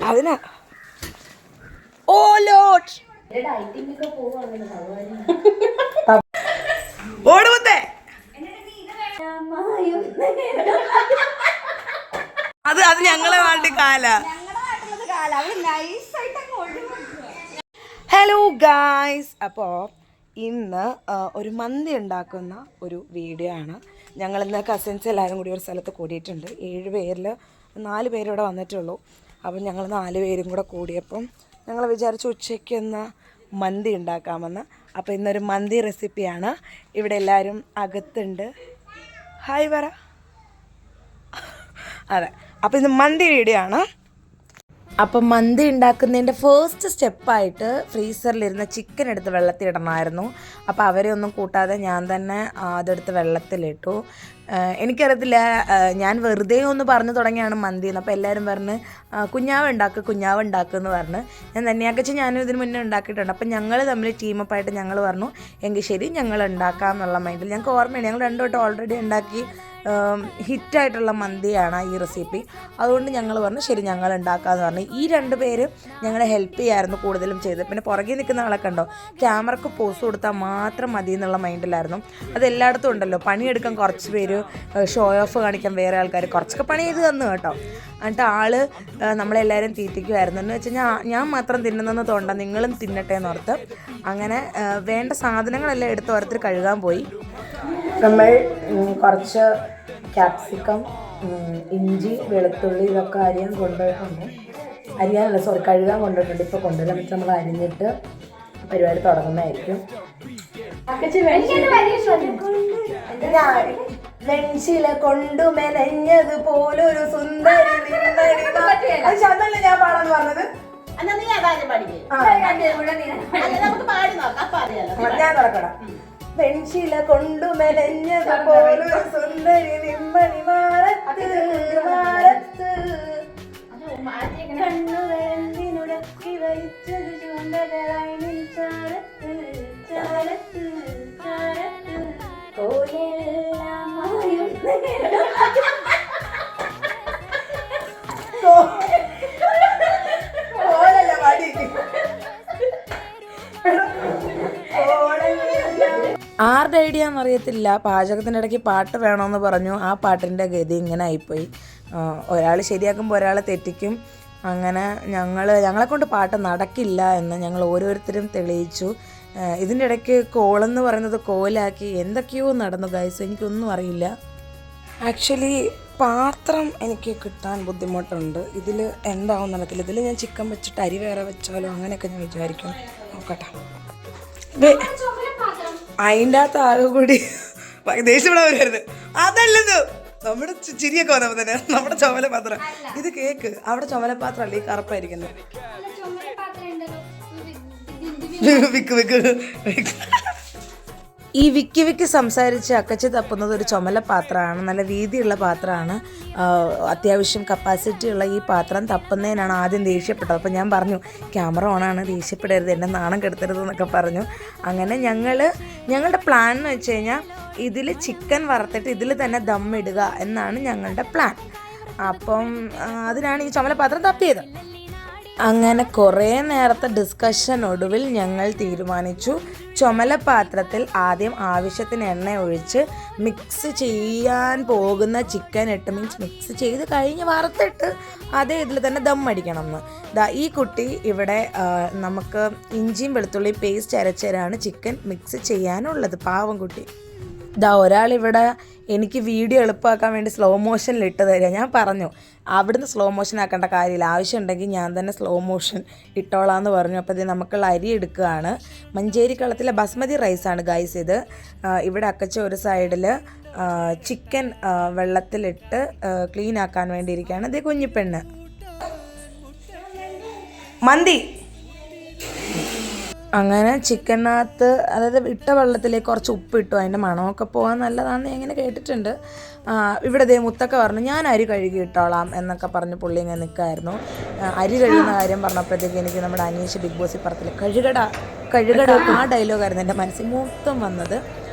അതിനാ ഓ ലോട്ട് ഓടുമത്തേ അത് അത് ഞങ്ങളെ നാട്ടിൽ കാല. ഹലോ ഗായ്സ്, അപ്പോൾ ഇന്ന് ഒരു മന്തി ഉണ്ടാക്കുന്ന ഒരു വീഡിയോ ആണ്. ഞങ്ങളിന്ന് കസിൻസ് എല്ലാവരും കൂടി ഒരു സ്ഥലത്ത് കൂടിയിട്ടുണ്ട്. 7 പേരിൽ 4 പേരിവിടെ വന്നിട്ടുള്ളൂ. അപ്പം ഞങ്ങൾ 4 പേരും കൂടെ കൂടിയപ്പം ഞങ്ങൾ വിചാരിച്ചു ഉച്ചയ്ക്ക് ഒന്ന് മന്തി ഉണ്ടാക്കാമെന്ന്. അപ്പോൾ ഇന്നൊരു മന്തി റെസിപ്പിയാണ്. ഇവിടെ എല്ലാവരും അകത്തുണ്ട്. ഹായ് പറ. അതെ, അപ്പോൾ ഇത് മന്തി വീഡിയോ ആണ്. അപ്പം മന്തി ഉണ്ടാക്കുന്നതിൻ്റെ ഫസ്റ്റ് സ്റ്റെപ്പായിട്ട് ഫ്രീസറിലിരുന്ന ചിക്കൻ എടുത്ത് വെള്ളത്തിലിടണമായിരുന്നു. അപ്പോൾ അവരെ ഒന്നും കൂട്ടാതെ ഞാൻ തന്നെ അതെടുത്ത് വെള്ളത്തിലിട്ടു. എനിക്കറിയത്തില്ല, ഞാൻ വെറുതെ ഒന്ന് പറഞ്ഞു തുടങ്ങിയാണ് മന്തി എന്ന്. അപ്പോൾ എല്ലാവരും പറഞ്ഞ് കുഞ്ഞാവ് ഉണ്ടാക്കുക എന്ന് പറഞ്ഞ് ഞാൻ തന്നെയാക്കച്ച് ഞാനും ഇതിന് മുന്നേ ഉണ്ടാക്കിയിട്ടുണ്ട്. അപ്പം ഞങ്ങൾ തമ്മിൽ ടീമപ്പായിട്ട് ഞങ്ങൾ പറഞ്ഞു എങ്കിൽ ശരി ഞങ്ങൾ ഉണ്ടാക്കാം എന്നുള്ള മൈൻഡിൽ. ഞങ്ങൾക്ക് ഓർമ്മയുണ്ട്, ഞങ്ങൾ 2 വട്ടം ഓൾറെഡി ഉണ്ടാക്കി ഹിറ്റായിട്ടുള്ള മന്തിയാണ് ഈ റെസിപ്പി. അതുകൊണ്ട് ഞങ്ങൾ പറഞ്ഞു ശരി ഞങ്ങൾ ഉണ്ടാക്കാമെന്ന് പറഞ്ഞു. ഈ 2 പേര് ഞങ്ങളെ ഹെൽപ്പ് ചെയ്യായിരുന്നു കൂടുതലും ചെയ്തത്. പിന്നെ പുറകെ നിൽക്കുന്ന ആളൊക്കെ ഉണ്ടോ, ക്യാമറക്ക് പോസ് കൊടുത്താൽ മാത്രം മതി എന്നുള്ള മൈൻഡിലായിരുന്നു. അതെല്ലായിടത്തും ഉണ്ടല്ലോ, പണിയെടുക്കാൻ കുറച്ച് പേര്, ഷോ ഓഫ് കാണിക്കാൻ വേറെ ആൾക്കാർ, കുറച്ചൊക്കെ പണി ചെയ്ത് തന്നു കേട്ടോ. എന്നിട്ട് ആള് നമ്മളെല്ലാവരും തീറ്റിക്കുമായിരുന്നു. എന്ന് വെച്ച് കഴിഞ്ഞാൽ ഞാൻ മാത്രം തിന്നുന്നെന്ന് തോണ്ട, നിങ്ങളും തിന്നട്ടെ എന്നോർത്ത്. അങ്ങനെ വേണ്ട സാധനങ്ങളെല്ലാം എടുത്ത് ഓരോരുത്തർ കഴുകാൻ പോയി. നമ്മൾ കുറച്ച് ക്യാപ്സിക്കം, ഇഞ്ചി, വെളുത്തുള്ളി ഇതൊക്കെ അരിയാൻ കൊണ്ടുപോയിട്ടുണ്ട്. കഴുകാൻ കൊണ്ടുപോയിട്ടുണ്ട്. ഇപ്പോൾ കൊണ്ടുവരാൻ വെച്ച് നമ്മൾ അരിഞ്ഞിട്ട് പരിപാടി തുടങ്ങുന്നതായിരിക്കും. വെൺശില കൊണ്ടു മെനഞ്ഞത് പോലൊരു സുന്ദരി ശതല്ലേ ഞാൻ പാടാന്ന് പറഞ്ഞത്. ഞാൻ തുടക്കടാം. വെൺശില കൊണ്ടു മെനഞ്ഞത് പോലൊരു സുന്ദരി നിമ്മണി മാറത്ത് മാറത്ത് കണ്ണുകളെന്തിനുടക്കി വഹിച്ചത് ചൂണ്ടകളായി നിൽച്ചാരത്ത് ചാരത്ത് ചാരത്ത് കോലെല്ലാം ആരുടെ ഐഡിയ എന്നറിയത്തില്ല. പാചകത്തിൻ്റെ ഇടയ്ക്ക് പാട്ട് വേണമെന്ന് പറഞ്ഞു. ആ പാട്ടിൻ്റെ ഗതി ഇങ്ങനെ ആയിപ്പോയി. ഒരാൾ ശരിയാക്കുമ്പോൾ ഒരാൾ തെറ്റിക്കും. അങ്ങനെ ഞങ്ങളെ കൊണ്ട് പാട്ട് നടക്കില്ല എന്ന് ഞങ്ങൾ ഓരോരുത്തരും തെളിയിച്ചു. ഇതിൻ്റെ ഇടയ്ക്ക് കോളെന്ന് പറയുന്നത് കോലാക്കി എന്തൊക്കെയോ നടന്നു ഗൈസ്, എനിക്കൊന്നും അറിയില്ല. ആക്ച്വലി പാത്രം എനിക്ക് കിട്ടാൻ ബുദ്ധിമുട്ടുണ്ട്. ഇതിൽ എന്താവും നടക്കില്ല. ഇതിൽ ഞാൻ ചിക്കൻ വെച്ചിട്ട് അരി വേറെ വെച്ചാലോ അങ്ങനെയൊക്കെ ഞാൻ വിചാരിക്കും. നോക്കട്ടെ. അതിൻ്റെ അകത്ത് ആകെ കൂടി ദേഷ്യം ഇവിടെ വരരുത്. അതല്ലത് നമ്മുടെ ചിരിയൊക്കെ വന്നപ്പോൾ തന്നെ നമ്മുടെ ചുമലപാത്രം. ഇത് കേക്ക്, അവിടെ ചുമലപാത്രമല്ല, ഈ കറുപ്പായിരിക്കുന്നത്. ഈ വിക്കി സംസാരിച്ച് അക്കച്ച് തപ്പുന്നത് ഒരു ചുമല പാത്രമാണ്. നല്ല വീതിയുള്ള പാത്രമാണ്. അത്യാവശ്യം കപ്പാസിറ്റി ഉള്ള ഈ പാത്രം തപ്പുന്നതിനാണ് ആദ്യം ദേഷ്യപ്പെട്ടത്. അപ്പോൾ ഞാൻ പറഞ്ഞു ക്യാമറ ഓണാണ്, ദേഷ്യപ്പെടരുത്, എന്നെ നാണം കെടുത്തരുത് എന്നൊക്കെ പറഞ്ഞു. അങ്ങനെ ഞങ്ങളുടെ പ്ലാൻ എന്ന് വെച്ച് കഴിഞ്ഞാൽ ഇതിൽ ചിക്കൻ വറുത്തിട്ട് ഇതിൽ തന്നെ ദമ്മിടുക എന്നാണ് ഞങ്ങളുടെ പ്ലാൻ. അപ്പം അതിനാണ് ഈ ചുമല പാത്രം തപ്പിയത്. അങ്ങനെ കുറേ നേരത്തെ ഡിസ്കഷൻ ഒടുവിൽ ഞങ്ങൾ തീരുമാനിച്ചു ചുമലപാത്രത്തിൽ ആദ്യം ആവശ്യത്തിന് എണ്ണ ഒഴിച്ച് മിക്സ് ചെയ്യാൻ പോകുന്ന ചിക്കൻ മിക്സ് ചെയ്ത് കഴിഞ്ഞ് വറുത്തിട്ട് അതേ ഇതിൽ തന്നെ ദം അടിക്കണം എന്ന്. ഈ കുട്ടി ഇവിടെ നമുക്ക് ഇഞ്ചിയും വെളുത്തുള്ളിയും പേസ്റ്റ് അരച്ചരാണ് ചിക്കൻ മിക്സ് ചെയ്യാനുള്ളത്. പാവം കുട്ടി. ഒരാളിവിടെ എനിക്ക് വീഡിയോ എളുപ്പമാക്കാൻ വേണ്ടി സ്ലോ മോഷനിൽ ഇട്ട് തരിക. ഞാൻ പറഞ്ഞു അവിടുന്ന് സ്ലോ മോഷൻ ആക്കേണ്ട കാര്യമില്ല, ആവശ്യമുണ്ടെങ്കിൽ ഞാൻ തന്നെ സ്ലോ മോഷൻ ഇട്ടോളാന്ന് പറഞ്ഞു. അപ്പോൾ ഇത് നമുക്കുള്ള അരി എടുക്കുകയാണ്. മഞ്ചേരി കളത്തിലെ ബസ്മതി റൈസാണ് ഗൈസ് ഇത്. ഇവിടെ അക്കച്ച ഒരു സൈഡിൽ ചിക്കൻ വെള്ളത്തിലിട്ട് ക്ലീൻ ആക്കാൻ വേണ്ടിയിരിക്കുകയാണ്. ഇതേ കുഞ്ഞിപ്പെണ്ണ് മന്തി. അങ്ങനെ ചിക്കനകത്ത് അതായത് ഇട്ട വെള്ളത്തിലേക്ക് കുറച്ച് ഉപ്പിട്ടു, അതിൻ്റെ മണമൊക്കെ പോകാൻ നല്ലതാണെന്ന് എങ്ങനെ കേട്ടിട്ടുണ്ട്. ഇവിടെ ദേ മുത്തൊക്കെ പറഞ്ഞു ഞാൻ അരി കഴുകി ഇട്ടോളാം എന്നൊക്കെ പറഞ്ഞ് പുള്ളി ഇങ്ങനെ നിൽക്കായിരുന്നു. അരി കഴുകുന്ന കാര്യം പറഞ്ഞപ്പോഴത്തേക്ക് എനിക്ക് നമ്മുടെ അനീഷ് ബിഗ് ബോസിൽ പറത്തില്ല കഴുകട ആ ഡയലോഗായിരുന്നു എൻ്റെ മനസ്സിൽ മൊത്തം വന്നത്.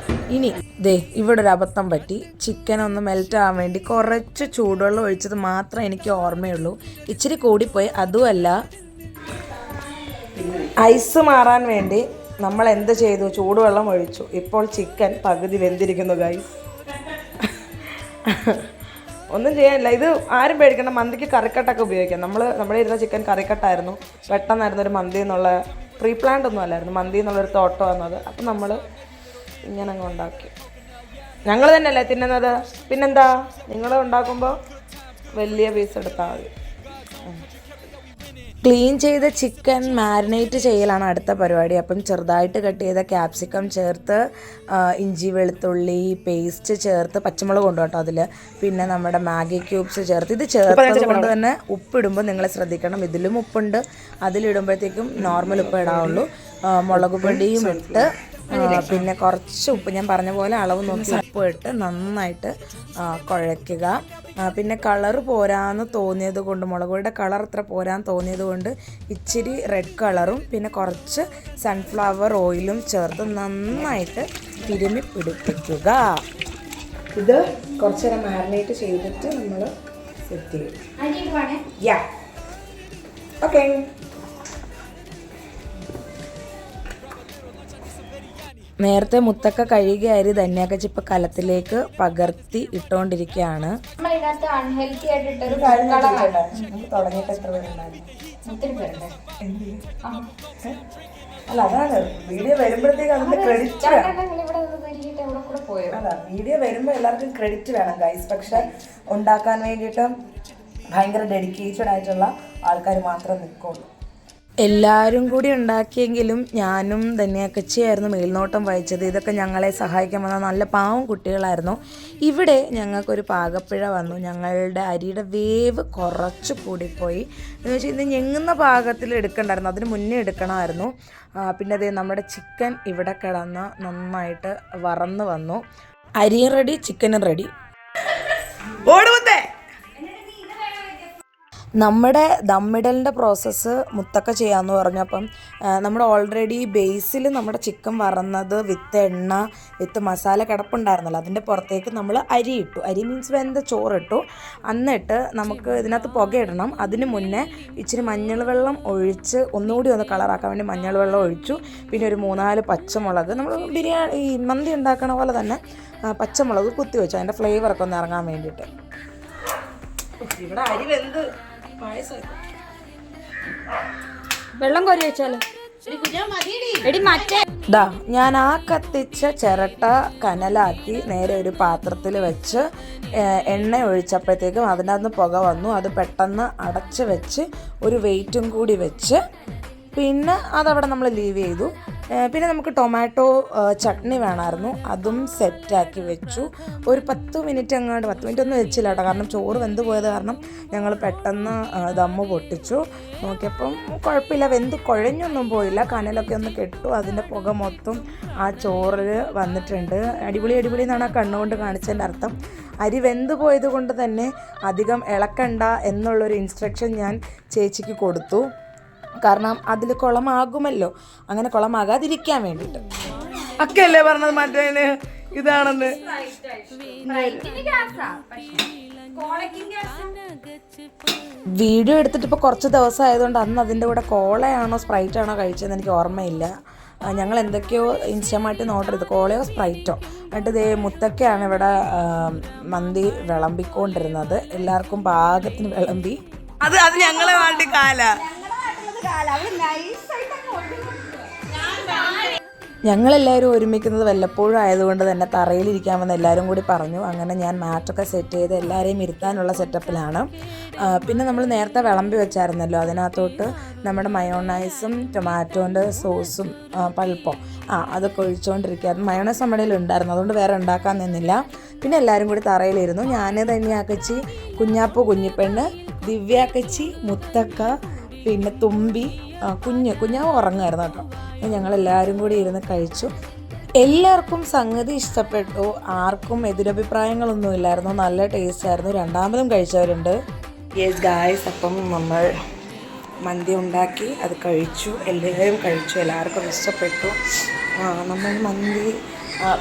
ഇനി ദേ ഇവിടെ ഒരു അബദ്ധം പറ്റി. ചിക്കൻ ഒന്ന് മെൽറ്റ് ആവാൻ വേണ്ടി കുറച്ച് ചൂടുവെള്ളം ഒഴിച്ചത് മാത്രമേ എനിക്ക് ഓർമ്മയുള്ളൂ. ഇച്ചിരി കൂടിപ്പോയി. അതുമല്ല, ഐസ് മാറാൻ വേണ്ടി നമ്മൾ എന്ത് ചെയ്തു? ചൂടുവെള്ളം ഒഴിച്ചു. ഇപ്പോൾ ചിക്കൻ പകുതി വെന്തിരിക്കുന്നു ഗൈസ്. ഒന്നും ചെയ്യാനില്ല. ഇത് ആരും പേടിക്കണം. മന്തിക്ക് കറിക്കട്ടൊക്കെ ഉപയോഗിക്കാം. നമ്മുടെ ഇരുന്ന ചിക്കൻ കറിക്കട്ടായിരുന്നു. പെട്ടെന്നായിരുന്നു ഒരു മന്തി എന്നുള്ള പ്രീ പ്ലാൻഡ് ഒന്നും അല്ലായിരുന്നു. മന്തി എന്നുള്ളൊരു തോട്ടം വന്നത്. അപ്പം നമ്മൾ ഇങ്ങനെ അങ്ങ് ഉണ്ടാക്കി. ഞങ്ങൾ തന്നെയല്ലേ തിന്നുന്നത്, പിന്നെന്താ? നിങ്ങൾ ഉണ്ടാക്കുമ്പോൾ വലിയ പീസ് എടുത്താൽ മതി. ക്ലീൻ ചെയ്ത ചിക്കൻ മാരിനേറ്റ് ചെയ്യലാണ് അടുത്ത പരിപാടി. അപ്പം ചെറുതായിട്ട് കട്ട് ചെയ്ത ക്യാപ്സിക്കം ചേർത്ത്, ഇഞ്ചി വെളുത്തുള്ളി പേസ്റ്റ് ചേർത്ത്, പച്ചമുളക് കൊണ്ട് കേട്ടോ അതിൽ, പിന്നെ നമ്മുടെ മാഗി ക്യൂബ്സ് ചേർത്ത്. ഇത് ചേർത്തത് കൊണ്ട് തന്നെ ഉപ്പിടുമ്പോൾ നിങ്ങൾ ശ്രദ്ധിക്കണം. ഇതിലും ഉപ്പുണ്ട്, അതിലിടുമ്പോഴത്തേക്കും നോർമൽ ഉപ്പ് ഇടാവുള്ളൂ. മുളക് പൊടിയും ഇട്ട്, പിന്നെ കുറച്ച് ഉപ്പ്, ഞാൻ പറഞ്ഞ പോലെ അളവ് നോക്കി ഉപ്പ് ഇട്ട് നന്നായിട്ട് കുഴയ്ക്കുക. പിന്നെ കളർ പോരാന്ന് തോന്നിയത് കൊണ്ട്, മുളക് പൊടിയുടെ കളർ അത്ര പോരാന്ന് തോന്നിയത് കൊണ്ട് ഇച്ചിരി റെഡ് കളറും പിന്നെ കുറച്ച് സൺഫ്ലവർ ഓയിലും ചേർത്ത് നന്നായിട്ട് തിരുമ്മി പിടിപ്പിക്കുക. ഇത് കുറച്ച് നേരം മാരിനേറ്റ് ചെയ്തിട്ട് നമ്മൾ സെറ്റ് ചെയ്യും. യാ, ഓക്കെ. നേരത്തെ മുത്തക്ക കഴുകിയ അരി ധന്യാക്കച്ചി ഇപ്പം കലത്തിലേക്ക് പകർത്തി ഇട്ടുകൊണ്ടിരിക്കുകയാണ്. അല്ല, അതാണ് വീഡിയോ വരുമ്പോഴത്തേക്ക് അതിന്റെ ക്രെഡിറ്റ് അല്ല, വീഡിയോ വരുമ്പോൾ എല്ലാവർക്കും ക്രെഡിറ്റ് വേണം ഗൈസ്. പക്ഷെ ഉണ്ടാക്കാൻ വേണ്ടിയിട്ട് ഭയങ്കര ഡെഡിക്കേറ്റഡ് ആയിട്ടുള്ള ആൾക്കാർ മാത്രം നിൽക്കുള്ളൂ. എല്ലാവരും കൂടി ഉണ്ടാക്കിയെങ്കിലും ഞാനും ധന്യാക്കച്ചിയായിരുന്നു മേൽനോട്ടം വഹിച്ചത്. ഇതൊക്കെ ഞങ്ങളെ സഹായിക്കാൻ വന്ന നല്ല പാവം കുട്ടികളായിരുന്നു. ഇവിടെ ഞങ്ങൾക്കൊരു പാകപ്പിഴ വന്നു. ഞങ്ങളുടെ അരിയുടെ വേവ് കുറച്ച് കൂടിപ്പോയി. എന്ന് വെച്ചാൽ ഇത് ഞെങ്ങുന്ന പാകത്തിൽ എടുക്കണ്ടായിരുന്നു, അതിന് മുന്നേ എടുക്കണമായിരുന്നു. പിന്നെ അതേ നമ്മുടെ ചിക്കൻ ഇവിടെ കിടന്ന് നന്നായിട്ട് വറന്ന് വന്നു. അരിയും റെഡി, ചിക്കനും റെഡി. ഓടുവത്തേ നമ്മുടെ ദമ്മിടലിൻ്റെ പ്രോസസ്സ് മുത്തക്ക ചെയ്യാമെന്ന് പറഞ്ഞപ്പം നമ്മുടെ ഓൾറെഡി ബേസിൽ നമ്മുടെ ചിക്കൻ വറന്നത് വിത്ത് എണ്ണ വിത്ത് മസാല കിടപ്പുണ്ടായിരുന്നല്ലോ, അതിൻ്റെ പുറത്തേക്ക് നമ്മൾ അരി ഇട്ടു. അരി മീൻസ് വെന്ത ചോറിട്ടു. എന്നിട്ട് നമുക്ക് ഇതിനകത്ത് പുകയിടണം. അതിന് മുന്നേ ഇച്ചിരി മഞ്ഞൾ വെള്ളം ഒഴിച്ച് ഒന്നുകൂടി ഒന്ന് കളറാക്കാൻ വേണ്ടി മഞ്ഞൾ വെള്ളം ഒഴിച്ചു. പിന്നെ ഒരു 3-4 പച്ചമുളക്, നമ്മൾ ബിരിയാണി ഈ മന്തി ഉണ്ടാക്കണ പോലെ തന്നെ പച്ചമുളക് കുത്തി വെച്ചു, അതിൻ്റെ ഫ്ലേവറൊക്കെ ഒന്ന് ഇറങ്ങാൻ വേണ്ടിയിട്ട്. ഇവിടെ അരി വെന്ത് വെള്ളം കോരി വെച്ചാലോ. ഞാൻ ആ കത്തിച്ച ചിരട്ട കനലാക്കി നേരെ ഒരു പാത്രത്തിൽ വെച്ച് എണ്ണ ഒഴിച്ചപ്പോഴത്തേക്കും അതിനകത്ത് പുക വന്നു. അത് പെട്ടെന്ന് അടച്ച് വെച്ച് ഒരു വെയിറ്റും കൂടി വെച്ച് പിന്നെ അതവിടെ നമ്മൾ ലീവ് ചെയ്തു. പിന്നെ നമുക്ക് ടൊമാറ്റോ ചട്നി വേണമായിരുന്നു, അതും സെറ്റാക്കി വെച്ചു. ഒരു 10 മിനിറ്റ് അങ്ങോട്ട്, 10 മിനിറ്റ് ഒന്നും വെച്ചില്ല കേട്ടോ, കാരണം ചോറ് വെന്ത് പോയത് കാരണം ഞങ്ങൾ പെട്ടെന്ന് ദമ്മ് പൊട്ടിച്ചു. നോക്കിയപ്പം കുഴപ്പമില്ല, വെന്ത് കുഴഞ്ഞൊന്നും പോയില്ല. കനലൊക്കെ ഒന്ന് കെട്ടു, അതിൻ്റെ പുക മൊത്തം ആ ചോറിൽ വന്നിട്ടുണ്ട്. അടിപൊളി അടിപൊളി എന്നാണ് ആ കണ്ണുകൊണ്ട് കാണിച്ചതിൻ്റെ അർത്ഥം. അരി വെന്ത് പോയത് കൊണ്ട് തന്നെ അധികം ഇളക്കണ്ട എന്നുള്ളൊരു ഇൻസ്ട്രക്ഷൻ ഞാൻ ചേച്ചിക്ക് കൊടുത്തു. കാരണം അതിൽ കുളമാകുമല്ലോ, അങ്ങനെ കുളമാകാതിരിക്കാൻ വേണ്ടിയിട്ട്. അക്കല്ലേ പറഞ്ഞത് മറ്റേ ഇതാണെന്ന്. വീഡിയോ എടുത്തിട്ട് ഇപ്പോൾ കുറച്ച് ദിവസം ആയതുകൊണ്ട് അന്ന് അതിൻ്റെ കൂടെ കോളയാണോ സ്പ്രൈറ്റാണോ കഴിച്ചതെന്ന് എനിക്ക് ഓർമ്മയില്ല. ഞങ്ങൾ എന്തൊക്കെയോ ഇൻസ്റ്റമായിട്ട് ഓർഡർ ചെയ്തു, കോളയോ സ്പ്രൈറ്റോ. എന്നിട്ട് ഇതേ മുത്തക്കയാണ് ഇവിടെ മന്തി വിളമ്പിക്കൊണ്ടിരുന്നത്. എല്ലാവർക്കും പാകത്തിന് വിളമ്പി. അത് ഞങ്ങളെ വേണ്ടി കാല ഞങ്ങളെല്ലാവരും ഒരുമിക്കുന്നത് വല്ലപ്പോഴും ആയതുകൊണ്ട് തന്നെ തറയിലിരിക്കാമെന്ന് എല്ലാവരും കൂടി പറഞ്ഞു. അങ്ങനെ ഞാൻ മാറ്റൊക്കെ സെറ്റ് ചെയ്ത് എല്ലാവരെയും ഇരുത്താനുള്ള സെറ്റപ്പിലാണ്. പിന്നെ നമ്മൾ നേരത്തെ വിളമ്പി വെച്ചായിരുന്നല്ലോ, അതിനകത്തോട്ട് നമ്മുടെ മയോണൈസും ടൊമാറ്റോൻ്റെ സോസും പൾപ്പോ അതൊക്കെ ഒഴിച്ചുകൊണ്ടിരിക്കുകയായിരുന്നു. മയോണൈസ് നമ്മുടെ ഉണ്ടായിരുന്നു, അതുകൊണ്ട് വേറെ ഉണ്ടാക്കാൻ നിന്നില്ല. പിന്നെ എല്ലാവരും കൂടി തറയിലിരുന്നു. ഞാൻ ധന്യാക്കച്ചി, കുഞ്ഞാപ്പു കുഞ്ഞിപ്പെണ്ണ്, ദിവ്യാക്കച്ചി, മുത്തക്ക, പിന്നെ തുമ്പി, കുഞ്ഞാവ് ഉറങ്ങുമായിരുന്നു കേട്ടോ. ഞങ്ങളെല്ലാവരും കൂടി ഇരുന്ന് കഴിച്ചു. എല്ലാവർക്കും സംഗതി ഇഷ്ടപ്പെട്ടു, ആർക്കും എതിരഭിപ്രായങ്ങളൊന്നും ഇല്ലായിരുന്നു. നല്ല ടേസ്റ്റ് ആയിരുന്നു. രണ്ടാമതും കഴിച്ചവരുണ്ട്. യെസ് ഗായ്സ്, അപ്പം നമ്മൾ മന്തി ഉണ്ടാക്കി, അത് കഴിച്ചു, എല്ലാവരും കഴിച്ചു, എല്ലാവർക്കും ഇഷ്ടപ്പെട്ടു. നമ്മൾ മന്തി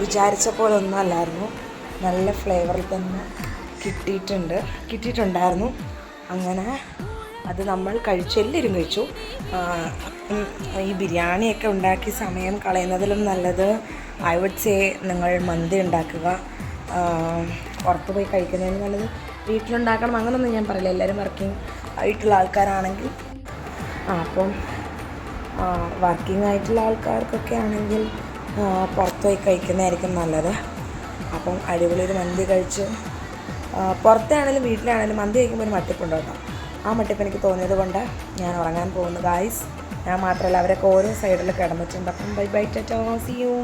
വിചാരിച്ച പോലെ ഒന്നും അല്ലായിരുന്നു. നല്ല ഫ്ലേവറിൽ തന്നെ കിട്ടിയിട്ടുണ്ടായിരുന്നു. അങ്ങനെ അത് നമ്മൾ എല്ലാവരും കഴിച്ചു. ഈ ബിരിയാണിയൊക്കെ ഉണ്ടാക്കി സമയം കളയുന്നതിലും നല്ലത് ഐ വുഡ് സേ നിങ്ങൾ മന്തി ഉണ്ടാക്കുക. പുറത്ത് പോയി കഴിക്കുന്നതിന് നല്ലത് വീട്ടിലുണ്ടാക്കണം. അങ്ങനെയൊന്നും ഞാൻ പറയില്ല, എല്ലാവരും വർക്കിംഗ് ആയിട്ടുള്ള ആൾക്കാരാണെങ്കിൽ. അപ്പം വർക്കിംഗ് ആയിട്ടുള്ള ആൾക്കാർക്കൊക്കെ ആണെങ്കിൽ പുറത്ത് പോയി കഴിക്കുന്നതായിരിക്കും നല്ലത്. അപ്പം അടിപൊളി ഒരു മന്തി കഴിച്ച് പുറത്താണെങ്കിലും വീട്ടിലാണെങ്കിലും മന്തി കഴിക്കുമ്പോൾ ഒരു മട്ടിപ്പുണ്ട് കേട്ടോ. ആ മട്ടിപ്പ് എനിക്ക് തോന്നിയത് കൊണ്ട് ഞാൻ ഉറങ്ങാൻ പോകുന്നു ഗായ്സ്. ഞാൻ മാത്രമല്ല, അവരൊക്കെ ഓരോ സൈഡിൽ കിടന്നിട്ടുണ്ട്. അപ്പം bye bye, tata, see U.